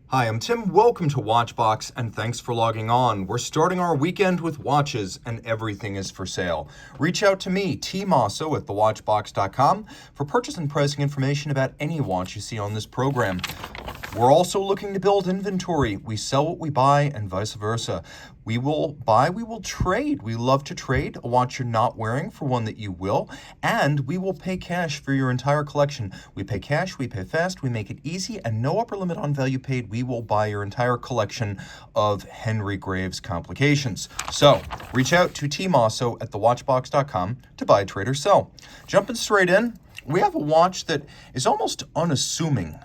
Hi, I'm Tim. Welcome to Watchbox, and thanks for logging on. We're starting our weekend with watches, and everything is for sale. Reach out to me, Team Mosso at thewatchbox.com, for purchase and pricing information about any watch you see on this program. We're also looking to build inventory. We sell what we buy, and vice versa. We will buy, we will trade. We love to trade a watch you're not wearing for one that you will, and we will pay cash for your entire collection. We pay cash, we pay fast, we make it easy, and no upper limit on value paid. We will buy your entire collection of Henry Graves complications. So, reach out to tmosso at thewatchbox.com to buy, trade, or sell. Jumping straight in, we have a watch that is almost unassuming,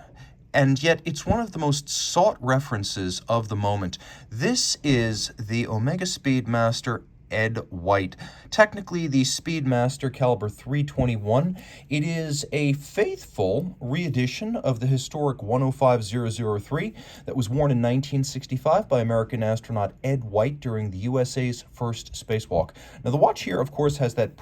and yet it's one of the most sought references of the moment. This is the Omega Speedmaster Ed White. Technically the Speedmaster caliber 321. It is a faithful re-edition of the historic 105003 that was worn in 1965 by American astronaut Ed White during the USA's first spacewalk. Now the watch here, of course, has that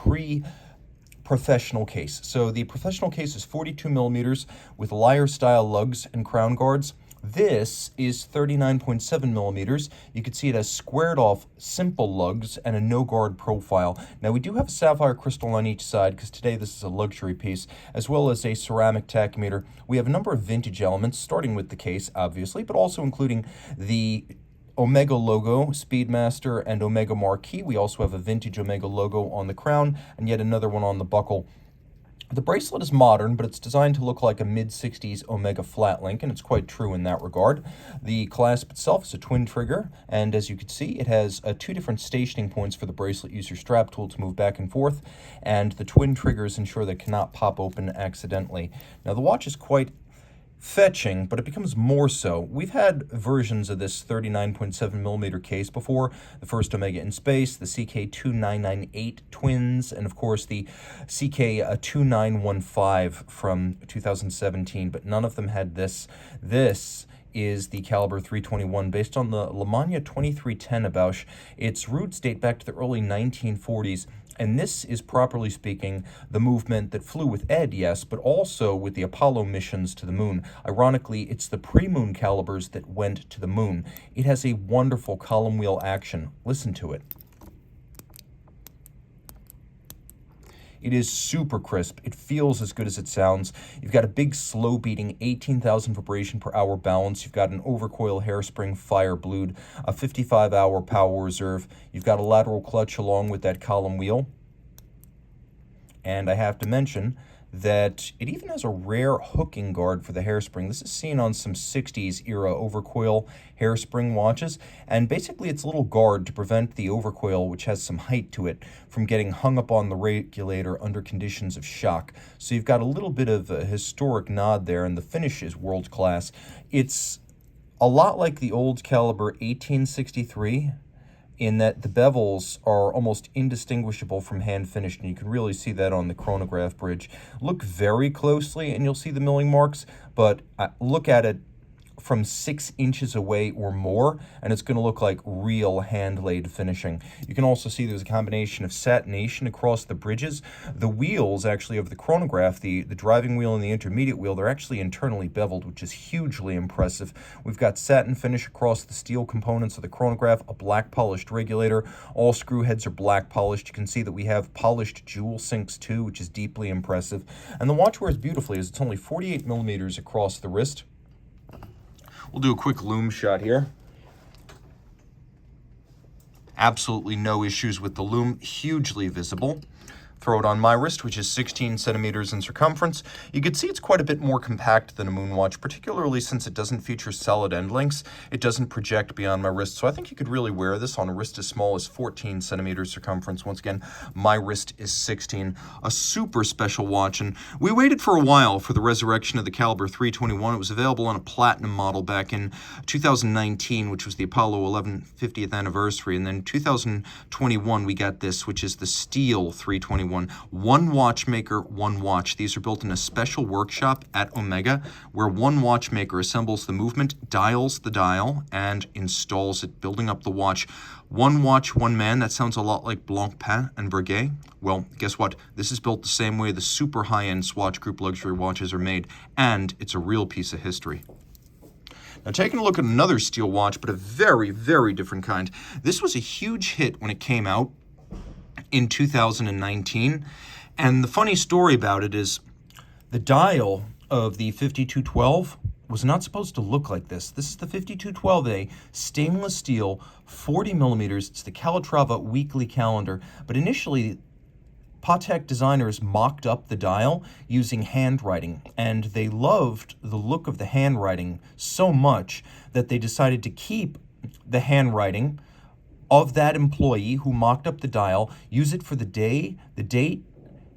professional case. So the professional case is 42 millimeters with lyre style lugs and crown guards. This is 39.7 millimeters. You can see it has squared off simple lugs and a no guard profile. Now we do have a sapphire crystal on each side because today this is a luxury piece, as well as a ceramic tachymeter. We have a number of vintage elements, starting with the case, obviously, but also including the Omega logo, Speedmaster, and Omega marquee. We also have a vintage Omega logo on the crown and yet another one on the buckle. The bracelet is modern, but it's designed to look like a mid-60s Omega flat link, and it's quite true in that regard. The clasp itself is a twin trigger, and as you can see, it has two different stationing points for the bracelet. Use your strap tool to move back and forth, and the twin triggers ensure they cannot pop open accidentally. Now, the watch is quite fetching, but it becomes more so. We've had versions of this 39.7 millimeter case before. The first Omega in space, the CK2998 twins, and of course the CK2915 from 2017, but none of them had this. This is the caliber 321 based on the Lemania 2310 Bausch. Its roots date back to the early 1940s. And this is, properly speaking, the movement that flew with Ed, yes, but also with the Apollo missions to the moon. Ironically, it's the pre-moon calibers that went to the moon. It has a wonderful column wheel action. Listen to it. It is super crisp. It feels as good as it sounds. You've got a big slow beating 18,000 vibration per hour balance. You've got an overcoil hairspring fire blued, a 55-hour power reserve. You've got a lateral clutch along with that column wheel. And I have to mention that it even has a rare hooking guard for the hairspring. This is seen on some 60s era overcoil hairspring watches, and basically it's a little guard to prevent the overcoil, which has some height to it, from getting hung up on the regulator under conditions of shock. So you've got a little bit of a historic nod there, and the finish is world class. It's a lot like the old caliber 1863, in that the bevels are almost indistinguishable from hand-finished, and you can really see that on the chronograph bridge. Look very closely and you'll see the milling marks, but look at it from 6 inches away or more, and it's going to look like real hand-laid finishing. You can also see there's a combination of satination across the bridges. The wheels, actually, of the chronograph, the driving wheel and the intermediate wheel, they're actually internally beveled, which is hugely impressive. We've got satin finish across the steel components of the chronograph, a black polished regulator. All screw heads are black polished. You can see that we have polished jewel sinks too, which is deeply impressive. And the watch wears beautifully, as it's only 48 millimeters across the wrist. We'll do a quick loom shot here. Absolutely no issues with the loom, hugely visible. Throw it on my wrist, which is 16 centimeters in circumference. You can see it's quite a bit more compact than a moon watch, particularly since it doesn't feature solid end links. It doesn't project beyond my wrist, so I think you could really wear this on a wrist as small as 14 centimeters circumference. Once again, my wrist is 16. A super special watch, and we waited for a while for the resurrection of the caliber 321. It was available on a platinum model back in 2019, which was the Apollo 11 50th anniversary, and then 2021 we got this, which is the steel 321. One watchmaker, one watch. These are built in a special workshop at Omega, where one watchmaker assembles the movement, dials the dial, and installs it, building up the watch. One watch, one man. That sounds a lot like Launchpad and Breguet. Well, guess what? This is built the same way the super high-end Swatch Group luxury watches are made, and it's a real piece of history. Now, taking a look at another steel watch, but a very, very different kind. This was a huge hit when it came out in 2019. And the funny story about it is the dial of the 5212 was not supposed to look like this. This is the 5212A stainless steel, 40 millimeters. It's the Calatrava weekly calendar. But initially, Patek designers mocked up the dial using handwriting, and they loved the look of the handwriting so much that they decided to keep the handwriting of that employee who mocked up the dial, use it for the day, the date,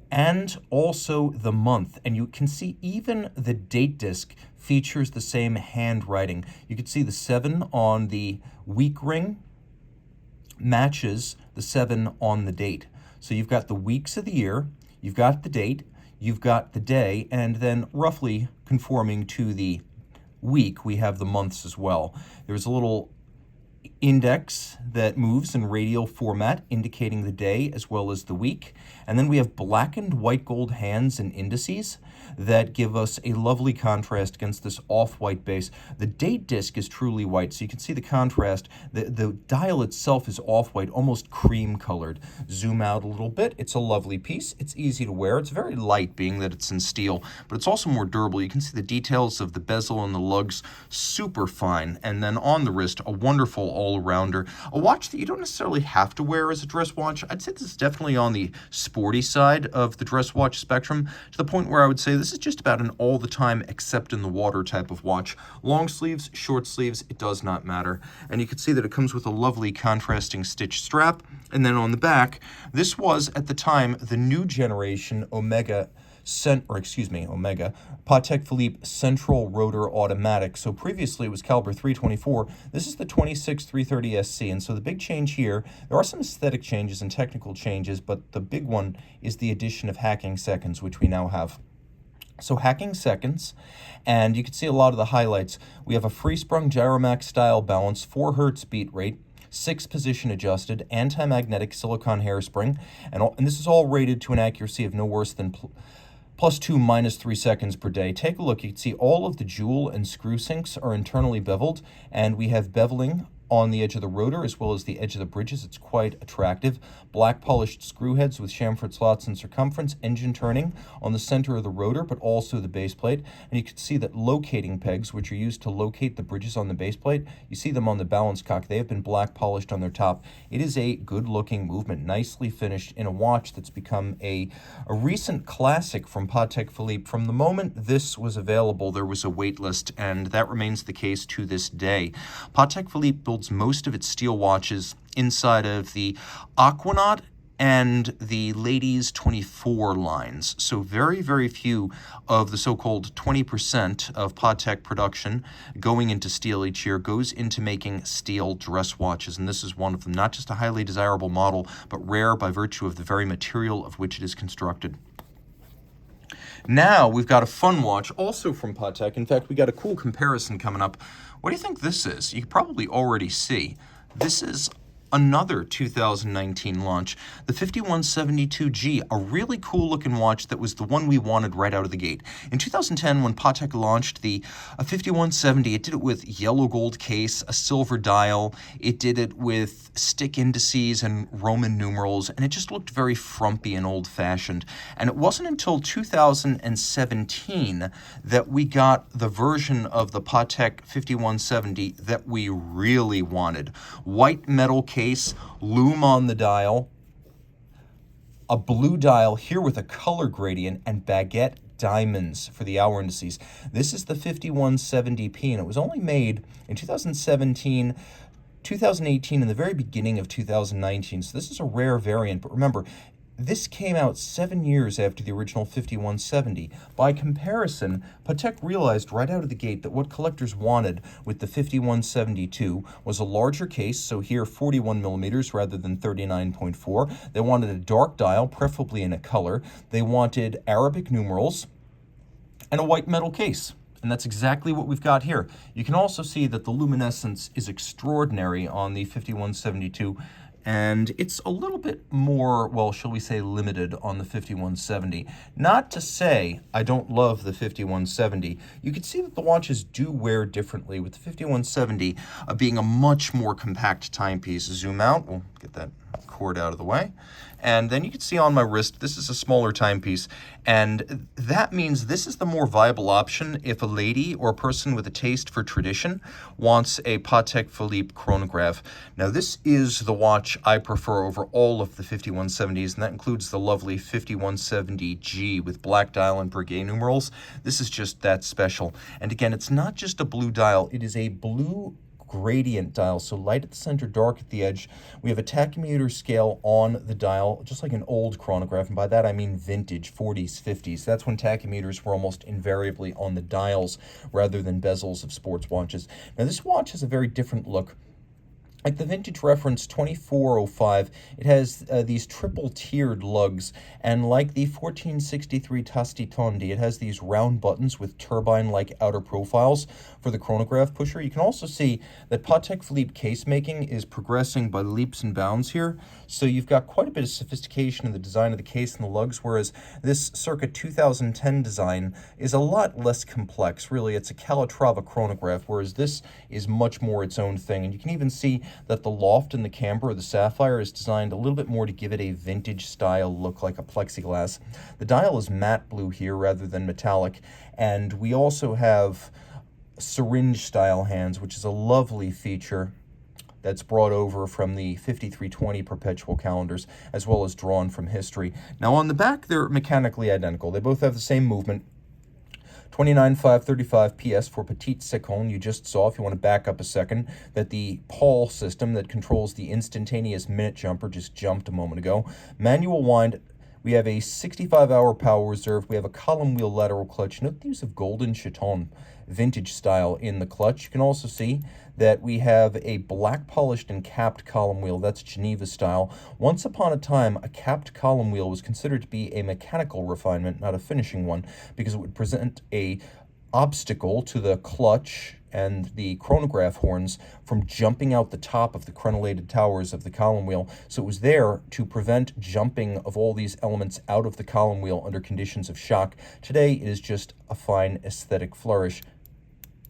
and also the month. And you can see even the date disc features the same handwriting. You can see the 7 on the week ring matches the 7 on the date. So you've got the weeks of the year, you've got the date, you've got the day, and then roughly conforming to the week, we have the months as well. There's a little index that moves in radial format indicating the day as well as the week. And then we have blackened white gold hands and indices that give us a lovely contrast against this off-white base. The date disc is truly white, so you can see the contrast. The dial itself is off-white, almost cream-colored. Zoom out a little bit. It's a lovely piece. It's easy to wear. It's very light, being that it's in steel, but it's also more durable. You can see the details of the bezel and the lugs, super fine. And then on the wrist, a wonderful all-arounder. A watch that you don't necessarily have to wear as a dress watch. I'd say this is definitely on the sporty side of the dress watch spectrum, to the point where I would say this is just about an all the time except in the water type of watch. Long sleeves, short sleeves, it does not matter. And you can see that it comes with a lovely contrasting stitch strap. And then on the back, this was at the time the new generation Omega Patek Philippe Central Rotor Automatic. So previously it was caliber 324. This is the 26330SC. And so the big change here, there are some aesthetic changes and technical changes, but the big one is the addition of hacking seconds, which we now have. So hacking seconds, and you can see a lot of the highlights. We have a free-sprung Gyromax style balance, 4 Hertz beat rate, 6 position adjusted, anti-magnetic silicone hairspring, and this is all rated to an accuracy of no worse than +2, -3 seconds per day. Take a look. You can see all of the jewel and screw sinks are internally beveled, and we have beveling on the edge of the rotor as well as the edge of the bridges. It's quite attractive. Black polished screw heads with chamfered slots and circumference, engine turning on the center of the rotor, but also the base plate. And you can see that locating pegs, which are used to locate the bridges on the base plate, you see them on the balance cock. They have been black polished on their top. It is a good looking movement, nicely finished in a watch that's become a recent classic from Patek Philippe. From the moment this was available, there was a wait list, and that remains the case to this day. Patek Philippe builds most of its steel watches inside of the Aquanaut and the Ladies 24 lines. So very, very few of the so-called 20% of Patek production going into steel each year goes into making steel dress watches, and this is one of them. Not just a highly desirable model, but rare by virtue of the very material of which it is constructed. Now we've got a fun watch, also from Patek. In fact, we got a cool comparison coming up. What do you think this is? You can probably already see. This is another 2019 launch, the 5172G, a really cool looking watch that was the one we wanted right out of the gate. In 2010, when Patek launched the 5170, it did it with yellow gold case, a silver dial, it did it with stick indices and Roman numerals, and it just looked very frumpy and old-fashioned. And it wasn't until 2017 that we got the version of the Patek 5170 that we really wanted. White metal case, lume on the dial, a blue dial here with a color gradient, and baguette diamonds for the hour indices. This is the 5170P, and it was only made in 2017, 2018, and the very beginning of 2019. So this is a rare variant, but remember, this came out 7 years after the original 5170. By comparison, Patek realized right out of the gate that what collectors wanted with the 5172 was a larger case, so here 41 millimeters rather than 39.4. They wanted a dark dial, preferably in a color. They wanted Arabic numerals and a white metal case. And that's exactly what we've got here. You can also see that the luminescence is extraordinary on the 5172. and it's a little bit more, well, shall we say, limited on the 5170. Not to say I don't love the 5170. You can see that the watches do wear differently, with the 5170 being a much more compact timepiece. Zoom out, we'll get that cord out of the way. And then you can see on my wrist, this is a smaller timepiece, and that means this is the more viable option if a lady or a person with a taste for tradition wants a Patek Philippe chronograph. Now, this is the watch I prefer over all of the 5170s, and that includes the lovely 5170G with black dial and Breguet numerals. This is just that special. And again, it's not just a blue dial, it is a blue gradient dial, so light at the center, dark at the edge. We have a tachymeter scale on the dial, just like an old chronograph, and by that I mean vintage, 40s, 50s. That's when tachymeters were almost invariably on the dials rather than bezels of sports watches. Now, this watch has a very different look. Like the vintage reference 2405, it has these triple-tiered lugs, and like the 1463 Tasti Tondi, it has these round buttons with turbine-like outer profiles for the chronograph pusher. You can also see that Patek Philippe case making is progressing by leaps and bounds here, so you've got quite a bit of sophistication in the design of the case and the lugs, whereas this circa 2010 design is a lot less complex. Really, it's a Calatrava chronograph, whereas this is much more its own thing, and you can even see that the loft and the camber of the sapphire is designed a little bit more to give it a vintage style look, like a plexiglass. The dial is matte blue here rather than metallic, and we also have syringe style hands, which is a lovely feature that's brought over from the 5320 perpetual calendars, as well as drawn from history. Now, on the back, they're mechanically identical. They both have the same movement. 29,535 PS for Petite Seconde. You just saw, if you want to back up a second, that the Paul system that controls the instantaneous minute jumper just jumped a moment ago. Manual wind. We have a 65-hour power reserve. We have a column wheel lateral clutch. Note the use of golden chaton, vintage style, in the clutch. You can also see that we have a black polished and capped column wheel. That's Geneva style. Once upon a time, a capped column wheel was considered to be a mechanical refinement, not a finishing one, because it would present a obstacle to the clutch and the chronograph horns from jumping out the top of the crenellated towers of the column wheel. So it was there to prevent jumping of all these elements out of the column wheel under conditions of shock. Today, it is just a fine aesthetic flourish.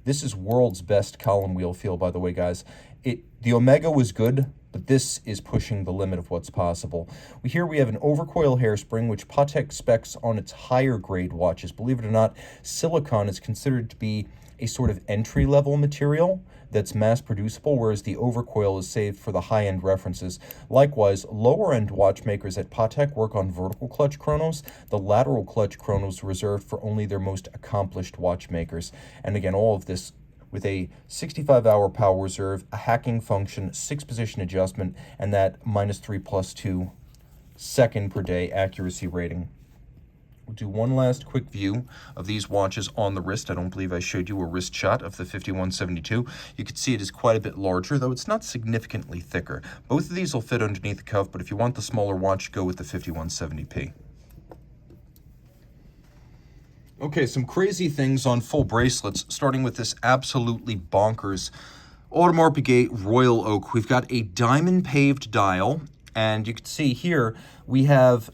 This is world's best column wheel feel, by the way, guys. The Omega was good, but this is pushing the limit of what's possible. Here we have an overcoil hairspring, which Patek specs on its higher grade watches. Believe it or not, silicon is considered to be a sort of entry-level material that's mass-producible, whereas the overcoil is saved for the high-end references. Likewise, lower-end watchmakers at Patek work on vertical clutch chronos. The lateral clutch chronos are reserved for only their most accomplished watchmakers. And again, all of this with a 65-hour power reserve, a hacking function, 6-position adjustment, and that -3+2 second per day accuracy rating. We'll do one last quick view of these watches on the wrist. I don't believe I showed you a wrist shot of the 5172. You can see it is quite a bit larger, though it's not significantly thicker. Both of these will fit underneath the cuff, but if you want the smaller watch, go with the 5170p. Okay, some crazy things on full bracelets, starting with this absolutely bonkers Audemars Piguet Royal Oak. We've got a diamond-paved dial, and you can see here we have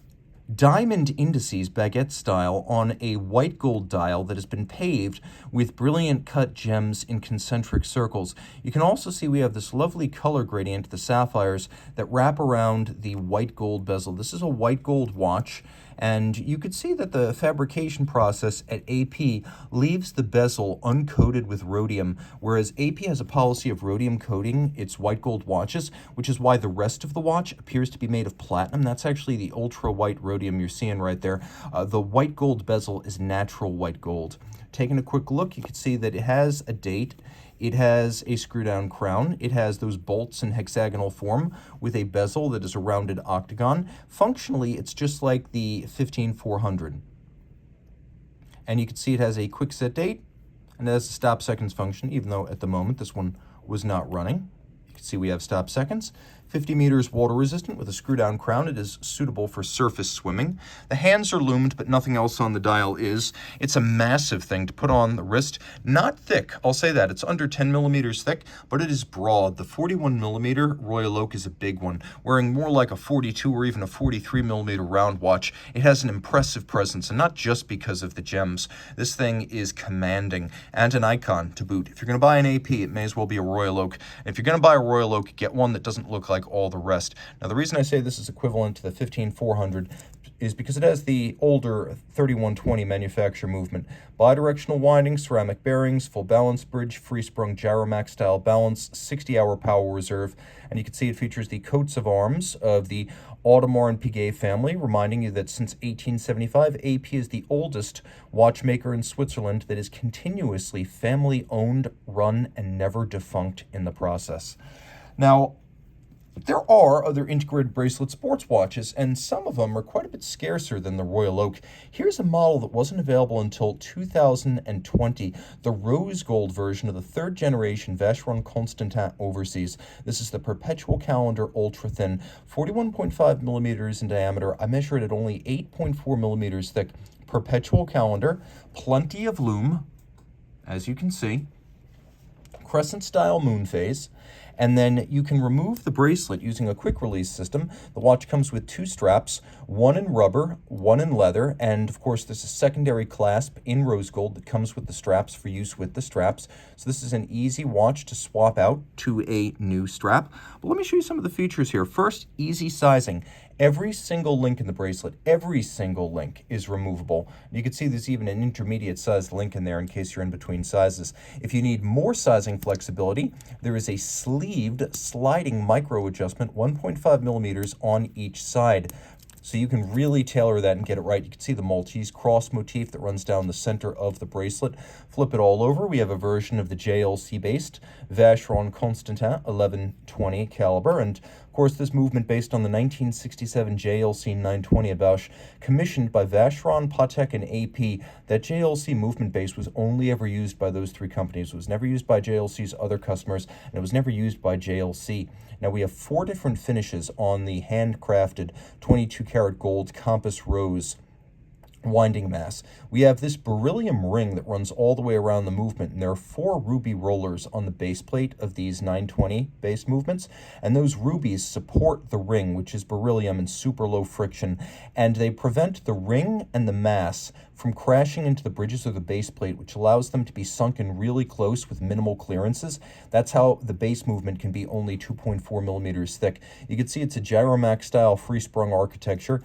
diamond indices, baguette style, on a white gold dial that has been paved with brilliant cut gems in concentric circles. You can also see we have this lovely color gradient, the sapphires, that wrap around the white gold bezel. This is a white gold watch, and you could see that the fabrication process at AP leaves the bezel uncoated with rhodium, whereas AP has a policy of rhodium coating its white gold watches, which is why the rest of the watch appears to be made of platinum. That's actually the ultra white rhodium you're seeing right there. The white gold bezel is natural white gold. Taking a quick look, you can see that it has a date. It has a screw-down crown. It has those bolts in hexagonal form with a bezel that is a rounded octagon. Functionally, it's just like the 15400. And you can see it has a quick set date, and it has a stop seconds function, even though at the moment this one was not running. You can see we have stop seconds. 50 meters water resistant with a screw down crown. It is suitable for surface swimming. The hands are loomed, but nothing else on the dial is. It's a massive thing to put on the wrist. Not thick, I'll say that. It's under 10 millimeters thick, but it is broad. The 41 millimeter Royal Oak is a big one. Wearing more like a 42 or even a 43 millimeter round watch, it has an impressive presence, and not just because of the gems. This thing is commanding, and an icon to boot. If you're going to buy an AP, it may as well be a Royal Oak. And if you're going to buy a Royal Oak, get one that doesn't look like all the rest. Now, the reason I say this is equivalent to the 15400 is because it has the older 3120 manufacturer movement. Bidirectional winding, ceramic bearings, full balance bridge, free-sprung gyromax style balance, 60-hour power reserve, and you can see it features the coats of arms of the Audemars Piguet family, reminding you that since 1875, AP is the oldest watchmaker in Switzerland that is continuously family-owned, run, and never defunct in the process. Now, there are other integrated bracelet sports watches, and some of them are quite a bit scarcer than the Royal Oak. Here's a model that wasn't available until 2020, the rose gold version of the third generation Vacheron Constantin Overseas. This is the Perpetual Calendar Ultra Thin, 41.5 millimeters in diameter. I measure it at only 8.4 millimeters thick. Perpetual Calendar, plenty of lume, as you can see. Crescent style moon phase. And then you can remove the bracelet using a quick release system. The watch comes with two straps, one in rubber, one in leather, and of course there's a secondary clasp in rose gold that comes with the straps for use with the straps. So this is an easy watch to swap out to a new strap. But let me show you some of the features here. First, easy sizing. Every single link in the bracelet, every single link is removable. You can see there's even an intermediate sized link in there in case you're in between sizes. If you need more sizing flexibility, there is a sleeved sliding micro adjustment, 1.5 millimeters on each side. So you can really tailor that and get it right. You can see the Maltese cross motif that runs down the center of the bracelet. Flip it all over. We have a version of the JLC-based Vacheron Constantin 1120 caliber. And of course, this movement based on the 1967 JLC 920 Bausch, commissioned by Vacheron, Patek, and AP. That JLC movement base was only ever used by those three companies. It was never used by JLC's other customers, and it was never used by JLC. Now, we have 4 different finishes on the handcrafted 22 karat gold compass rose winding mass. We have this beryllium ring that runs all the way around the movement, and there are 4 ruby rollers on the base plate of these 920 base movements, and those rubies support the ring, which is beryllium and super low friction, and they prevent the ring and the mass from crashing into the bridges of the base plate, which allows them to be sunken really close with minimal clearances. That's how the base movement can be only 2.4 millimeters thick. You can see it's a gyromax style free-sprung architecture,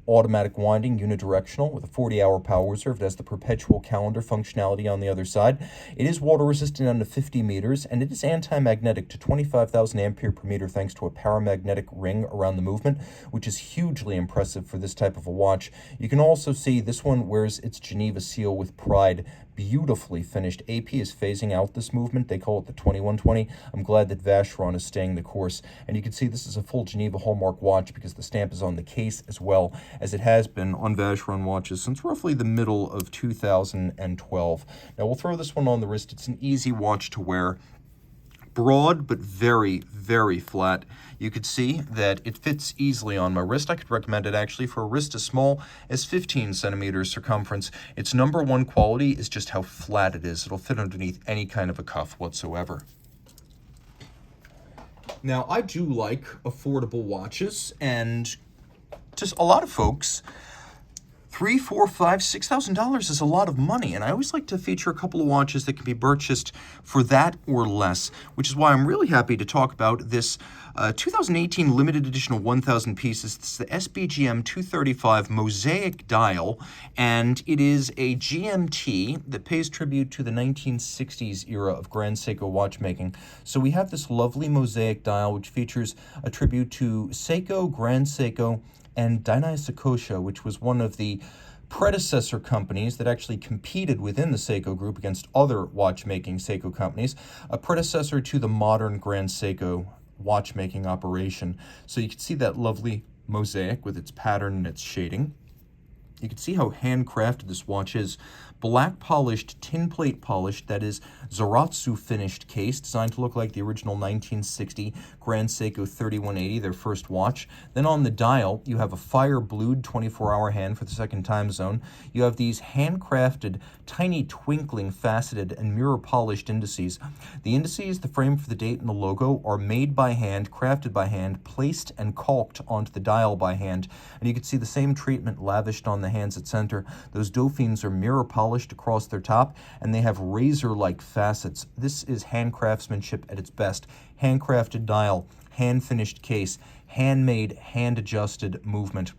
automatic winding, unidirectional, with a 40-hour power reserve. It has the perpetual calendar functionality on the other side. It is water resistant down to 50 meters, and it is anti-magnetic to 25,000 ampere per meter thanks to a paramagnetic ring around the movement, which is hugely impressive for this type of a watch. You can also see this one wears its Geneva seal with pride. Beautifully finished. AP is phasing out this movement. They call it the 2120. I'm glad that Vacheron is staying the course. And you can see this is a full Geneva hallmark watch because the stamp is on the case as well, as it has been on Vacheron watches since roughly the middle of 2012. Now, we'll throw this one on the wrist. It's an easy watch to wear. Broad, but very, very flat. You could see that it fits easily on my wrist. I could recommend it actually for a wrist as small as 15 centimeters circumference. Its number one quality is just how flat it is. It'll fit underneath any kind of a cuff whatsoever. Now, I do like affordable watches, and just a lot of folks, $3,000, $4,000, $5,000, $6,000 is a lot of money, and I always like to feature a couple of watches that can be purchased for that or less, which is why I'm really happy to talk about this 2018 limited edition of 1,000 pieces. It's the SBGM 235 Mosaic dial, and it is a GMT that pays tribute to the 1960s era of Grand Seiko watchmaking. So we have this lovely Mosaic dial, which features a tribute to Seiko, Grand Seiko, and Dainai Sakosha, which was one of the predecessor companies that actually competed within the Seiko group against other watchmaking Seiko companies, a predecessor to the modern Grand Seiko watchmaking operation. So you can see that lovely mosaic with its pattern and its shading. You can see how handcrafted this watch is. Black polished, tin plate polished, that is Zaratsu finished case, designed to look like the original 1960 Grand Seiko 3180, their first watch. Then on the dial, you have a fire blued 24-hour hand for the second time zone. You have these handcrafted, tiny twinkling, faceted, and mirror polished indices. The indices, the frame for the date, and the logo are made by hand, crafted by hand, placed and caulked onto the dial by hand. And you can see the same treatment lavished on the hands at center. Those dauphines are mirror polished across their top, and they have razor-like facets. This is hand craftsmanship at its best. Handcrafted dial, hand-finished case, handmade, hand-adjusted movement.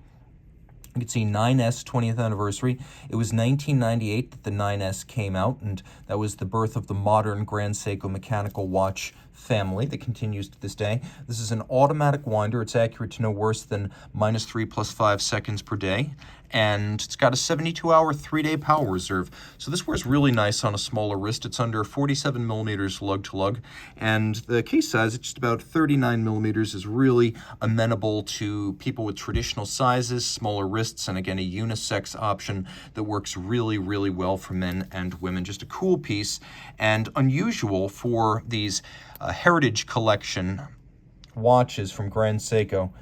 You can see 9S 20th anniversary. It was 1998 that the 9S came out, and that was the birth of the modern Grand Seiko mechanical watch family that continues to this day. This is an automatic winder. It's accurate to no worse than -3 + 5 seconds per day, and it's got a 72-hour, 3-day power reserve. So this wears really nice on a smaller wrist. It's under 47 millimeters lug to lug, and the case size, it's just about 39 millimeters, is really amenable to people with traditional sizes, smaller wrists, and again, a unisex option that works really, really well for men and women. Just a cool piece, and unusual for these Heritage Collection watches from Grand Seiko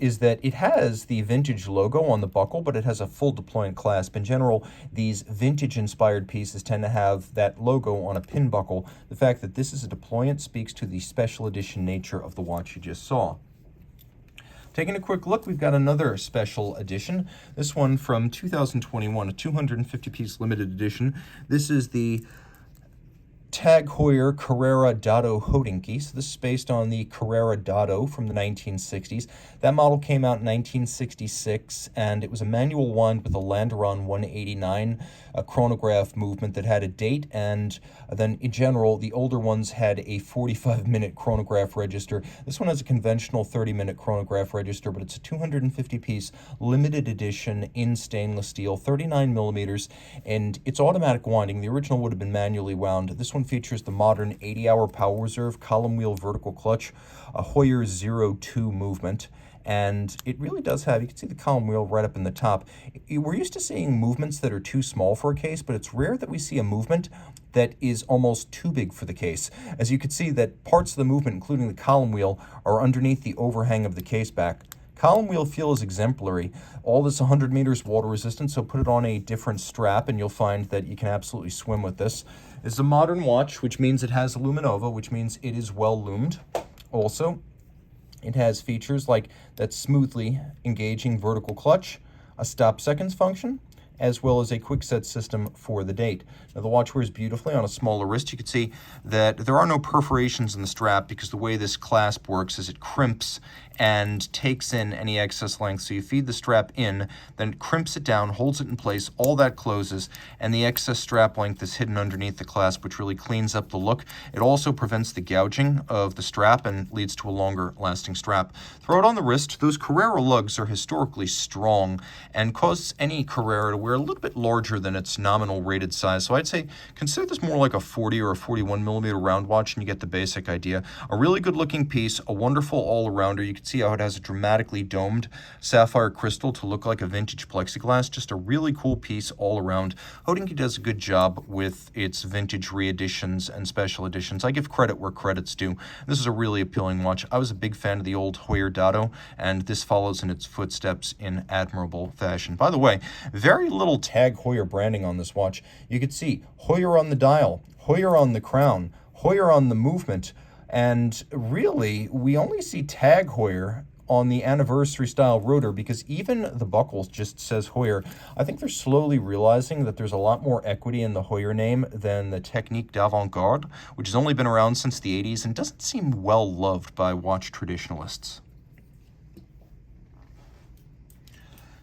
is that it has the vintage logo on the buckle, but it has a full deployant clasp. In general, these vintage-inspired pieces tend to have that logo on a pin buckle. The fact that this is a deployant speaks to the special edition nature of the watch you just saw. Taking a quick look, we've got another special edition. This one from 2021, a 250-piece limited edition. This is the Tag Heuer Carrera Dado Hodinkey. So this is based on the Carrera Dado from the 1960s. That model came out in 1966, and it was a manual wind with a Landeron 189, a chronograph movement that had a date, and then in general, the older ones had a 45-minute chronograph register. This one has a conventional 30-minute chronograph register, but it's a 250-piece limited edition in stainless steel, 39 millimeters, and it's automatic winding. The original would have been manually wound. This one features the modern 80-hour power reserve, column wheel vertical clutch, a Heuer 02 movement, and it really does have, you can see the column wheel right up in the top. We're used to seeing movements that are too small for a case, but it's rare that we see a movement that is almost too big for the case. As you can see that parts of the movement, including the column wheel, are underneath the overhang of the case back. Column wheel feel is exemplary. All this 100 meters water resistant, so put it on a different strap and you'll find that you can absolutely swim with this. It's a modern watch, which means it has a luminova, which means it is well loomed. Also, it has features like that smoothly engaging vertical clutch, a stop seconds function, as well as a quick set system for the date. Now the watch wears beautifully on a smaller wrist. You can see that there are no perforations in the strap because the way this clasp works is it crimps and takes in any excess length. So you feed the strap in, then it crimps it down, holds it in place, all that closes, and the excess strap length is hidden underneath the clasp, which really cleans up the look. It also prevents the gouging of the strap and leads to a longer lasting strap. Throw it on the wrist. Those Carrera lugs are historically strong and cause any Carrera to wear a little bit larger than its nominal rated size. So I'd say consider this more like a 40 or a 41 millimeter round watch and you get the basic idea. A really good looking piece, a wonderful all-arounder. You can see how it has a dramatically domed sapphire crystal to look like a vintage plexiglass. Just a really cool piece all around. Hodinkey does a good job with its vintage reeditions and special editions. I give credit where credit's due. This is a really appealing watch. I was a big fan of the old Heuer Dado, and this follows in its footsteps in admirable fashion. By the way, very little Tag Heuer branding on this watch. You can see Heuer on the dial, Heuer on the crown, Heuer on the movement, and really, we only see Tag Heuer on the anniversary style rotor because even the buckle just says Heuer. I think they're slowly realizing that there's a lot more equity in the Heuer name than the Technique d'Avant-Garde, which has only been around since the 80s and doesn't seem well loved by watch traditionalists.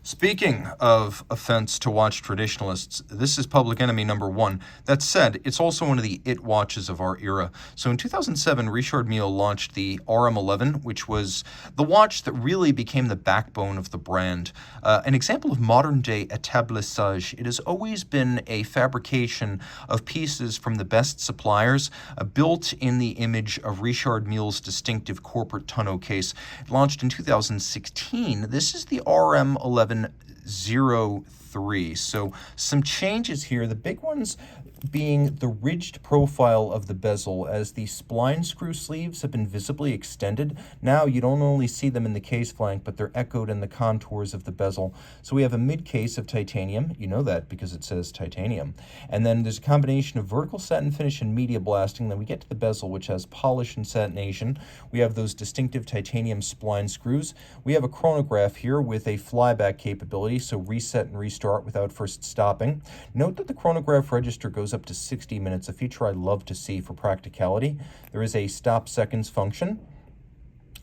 Speaking of offense to watch traditionalists, this is public enemy number one. That said, it's also one of the it watches of our era. So in 2007, Richard Mille launched the RM11, which was the watch that really became the backbone of the brand. An example of modern-day établissage. It has always been a fabrication of pieces from the best suppliers, built in the image of Richard Mille's distinctive corporate tonneau case. It launched in 2016. This is the RM11 1003. So some changes here. The big ones being the ridged profile of the bezel, as the spline screw sleeves have been visibly extended. Now you don't only see them in the case flank, but they're echoed in the contours of the bezel. So we have a mid case of titanium. You know that because it says titanium. And then there's a combination of vertical satin finish and media blasting. Then we get to the bezel, which has polish and satination. We have those distinctive titanium spline screws. We have a chronograph here with a flyback capability, so reset and restart without first stopping. Note that the chronograph register goes up to 60 minutes, a feature I love to see for practicality. There is a stop seconds function.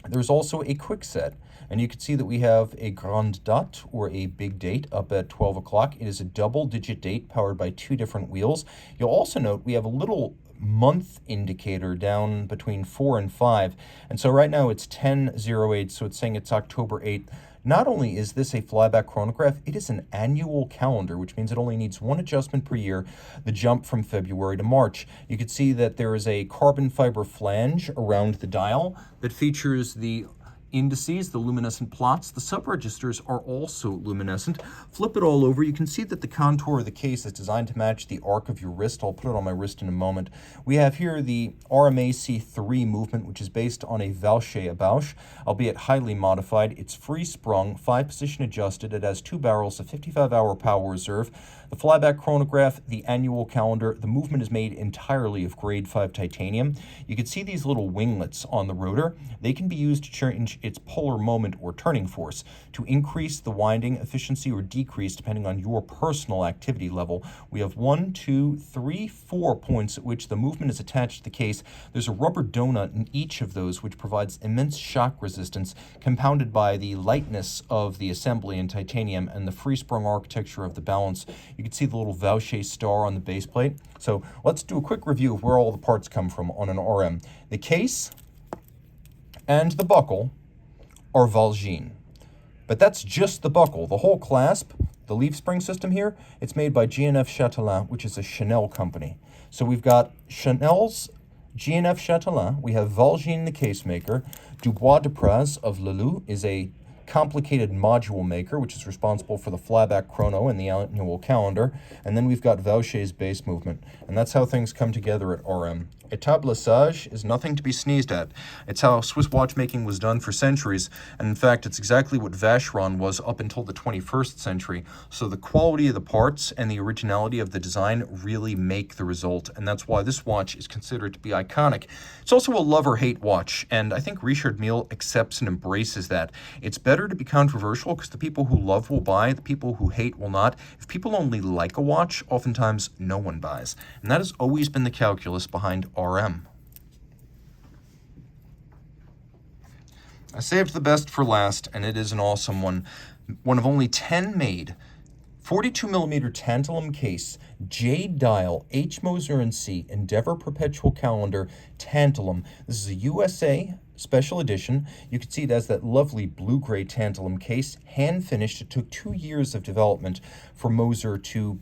There's also a quick set, and you can see that we have a grande date, or a big date, up at 12 o'clock. It is a double-digit date powered by 2 different wheels. You'll also note we have a little month indicator down between 4 and 5, and so right now it's 10:08, so it's saying it's October 8th. Not only is this a flyback chronograph, it is an annual calendar, which means it only needs one adjustment per year, the jump from February to March. You can see that there is a carbon fiber flange around the dial that features the indices, the luminescent plots. The sub-registers are also luminescent. Flip it all over. You can see that the contour of the case is designed to match the arc of your wrist. I'll put it on my wrist in a moment. We have here the RMAC3 movement, which is based on a Valche Bausch, albeit highly modified. It's free sprung, 5-position adjusted. It has 2 barrels, a 55-hour power reserve. The flyback chronograph, the annual calendar, the movement is made entirely of grade 5 titanium. You can see these little winglets on the rotor. They can be used to change its polar moment or turning force to increase the winding efficiency or decrease depending on your personal activity level. We have 1, 2, 3, 4 points at which the movement is attached to the case. There's a rubber donut in each of those, which provides immense shock resistance, compounded by the lightness of the assembly in titanium and the free-sprung architecture of the balance. You can see the little Valche star on the base plate. So let's do a quick review of where all the parts come from on an RM. The case and the buckle are Valgine. But that's just the buckle. The whole clasp, the leaf spring system here, it's made by G&F Chatelain, which is a Chanel company. So we've got Chanel's G&F Chatelain, we have Valgine, the case maker. Dubois de Praz of Lelou is a complicated module maker, which is responsible for the flyback chrono and the annual calendar. And then we've got Valche's base movement. And that's how things come together at RM. Établissage is nothing to be sneezed at. It's how Swiss watchmaking was done for centuries, and in fact, it's exactly what Vacheron was up until the 21st century. So the quality of the parts and the originality of the design really make the result, and that's why this watch is considered to be iconic. It's also a love or hate watch, and I think Richard Mille accepts and embraces that. It's better to be controversial because the people who love will buy, the people who hate will not. If people only like a watch, oftentimes no one buys, and that has always been the calculus behind RM. I saved the best for last, and it is an awesome one. One of only 10 made. 42mm tantalum case, jade dial, H. Moser C Endeavor Perpetual Calendar, tantalum. This is a USA special edition. You can see it has that lovely blue-gray tantalum case, hand-finished. It took 2 years of development for Moser to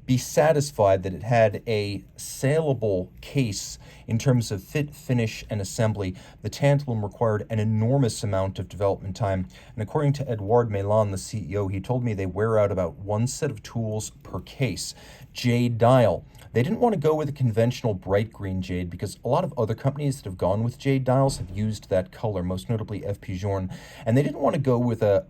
be satisfied that it had a saleable case in terms of fit, finish, and assembly. The tantalum required an enormous amount of development time, and according to Edouard Melan, the CEO, he told me they wear out about 1 set of tools per case. Jade dial. They didn't want to go with a conventional bright green jade because a lot of other companies that have gone with jade dials have used that color, most notably F. Pigeon, and they didn't want to go with a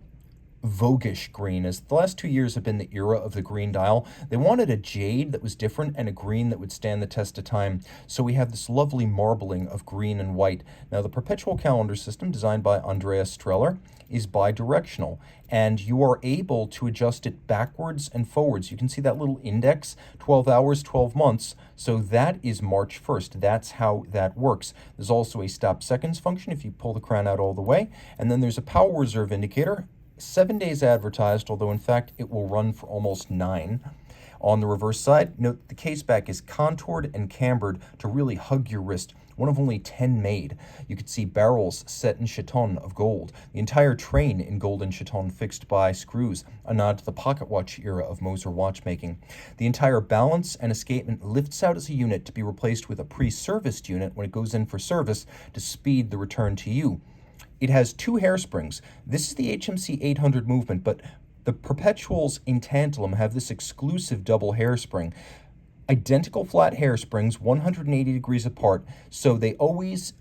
voguish green, as the last 2 years have been the era of the green dial. They wanted a jade that was different and a green that would stand the test of time. So we have this lovely marbling of green and white. Now, the perpetual calendar system, designed by Andreas Streller, is bi-directional, and you are able to adjust it backwards and forwards. You can see that little index, 12 hours, 12 months. So that is March 1st. That's how that works. There's also a stop seconds function if you pull the crown out all the way. And then there's a power reserve indicator. 7 days advertised, although in fact it will run for almost 9. On the reverse side, note the case back is contoured and cambered to really hug your wrist. One of only 10 made. You can see barrels set in chaton of gold. The entire train in golden chaton fixed by screws, a nod to the pocket watch era of Moser watchmaking. The entire balance and escapement lifts out as a unit to be replaced with a pre-serviced unit when it goes in for service to speed the return to you. It has 2 hairsprings. This is the HMC 800 movement, but The perpetuals in tantalum have this exclusive double hairspring. Identical flat hairsprings, 180 degrees apart, so they always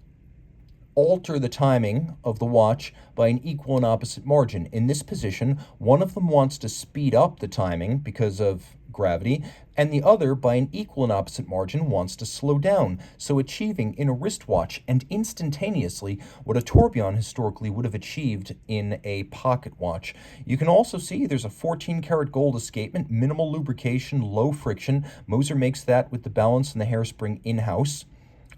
alter the timing of the watch by an equal and opposite margin. In this position, one of them wants to speed up the timing because of gravity, and the other, by an equal and opposite margin, wants to slow down, so achieving in a wristwatch and instantaneously what a tourbillon historically would have achieved in a pocket watch. You can also see there's a 14-karat gold escapement, minimal lubrication, low friction. Moser makes that with the balance and the hairspring in-house.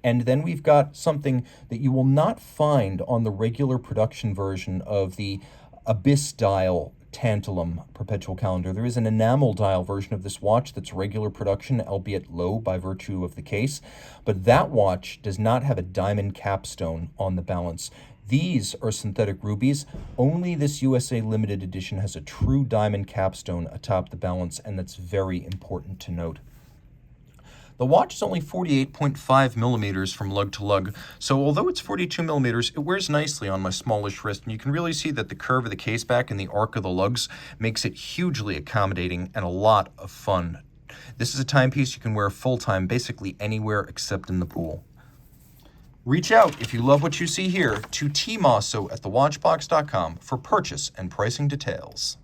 And then we've got something that you will not find on the regular production version of the Abyss dial tantalum perpetual calendar. There is an enamel dial version of this watch that's regular production, albeit low by virtue of the case, but that watch does not have a diamond capstone on the balance. These are synthetic rubies. Only this USA limited edition has a true diamond capstone atop the balance, and that's very important to note. The watch is only 48.5 millimeters from lug to lug, so although it's 42 millimeters, it wears nicely on my smallish wrist, and you can really see that the curve of the case back and the arc of the lugs makes it hugely accommodating and a lot of fun. This is a timepiece you can wear full-time basically anywhere except in the pool. Reach out if you love what you see here to tmosso@thewatchbox.com for purchase and pricing details.